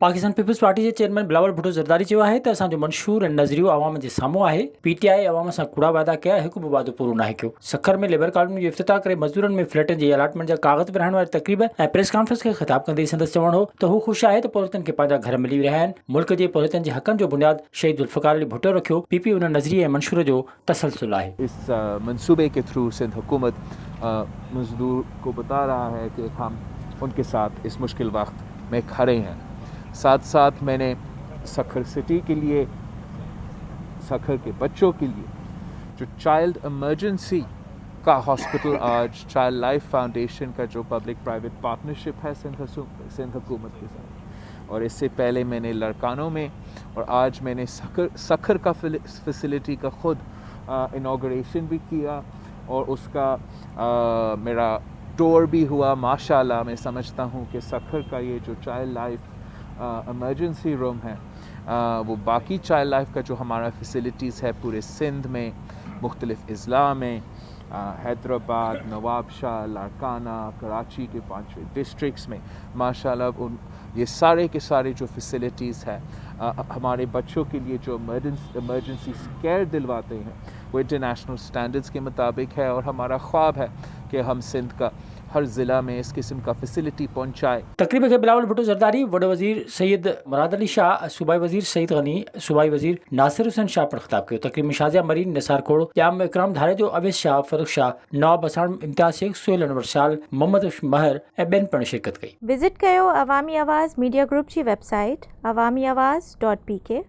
Pakistan peoples party के chairman Bilawal Bhutto Zardari चयो आहे त असांजो मंशूर ऐं नज़रियो आवाम जे साम्हूं आहे। पीटीआई आवाम सां कूड़ा वाइदा कया, हिकु बि वादो पूरो नाहे कयो। सखर में लेबर कॉलोनी जो इफ्तिताह करे मज़दूरनि में फ्लैटनि जी अलाटमेंट जा कागज़ विरहाइण वारी तक़रीब ऐं प्रेस कॉन्फ्रेंस खे ख़िताब कंदे संदसि चवणु हो त हू ख़ुशि आहे त पौरतनि खे पंहिंजा घर मिली रहिया आहिनि। मुल्क जे पौरतनि जे हक़नि जो बुनियाद शहीद ज़ुल्फ़िकार अली भुट्टो रखियो। पीपी उन नज़रिए ऐं मंशूर जो तसलसल आहे। इस मंसूबे के थ्रू सिंध हुकूमत मजदूर को बता रहा है कि हम उनके साथ इस मुश्किल वक्त में खड़े हैं। साथ साथ मैंने सखर सिटी के लिए, सखर के बच्चों के लिए जो चाइल्ड इमरजेंसी का हॉस्पिटल आज चाइल्ड लाइफ फाउंडेशन का जो पब्लिक प्राइवेट पार्टनरशिप है सिंध हुकूमत के साथ, और इससे पहले मैंने लड़कानों में और आज मैंने सखर का फैसिलिटी का खुद इनॉग्रेशन भी किया और उसका मेरा टूर भी हुआ। माशाल्लाह मैं समझता हूँ कि सखर का ये जो चाइल्ड लाइफ इमरजेंसी रूम है वो बाकी चाइल्ड लाइफ का जो हमारा फैसिलिटीज़ है पूरे सिंध में, मुख्तलिफ अज़ला में, हैदराबाद, नवाबशाह, लाड़काना, कराची के 5 डिस्ट्रिक्ट्स में माशाल्लाह ये सारे के सारे जो फैसिलिटीज़ है हमारे बच्चों के लिए जो इमरजेंसी केयर दिलवाते हैं वो इंटरनेशनल स्टैंडर्ड्स के मुताबिक है। और हमारा ख्वाब है कि हम सिंध का हर ज़िला में इस किस्म का फैसिलिटी पहुँचाए। तकरीब के बिलावल भुट्टो ज़रदारी, वडे वज़ीर सैयद मुराद अली शाह, सूबाई वज़ीर सईद गनी, सूबाई वज़ीर नासिर हुसैन शाह पर ख़िताब किया। तकरीब में शाज़िया मरीन, निसार खोड़, याम इकराम धारे जो अवेश शाह, फ़ारूक शाह, नवाब असाण इम्तियाज़ शेख, सुहेल अनवर शाल, मोहम्मद महर ऐं ॿियनि पिणु शिरकत कई। विज़िट कयो अवामी आवाज़ मीडिया ग्रुप जी वेबसाइट awamiawaz.pk।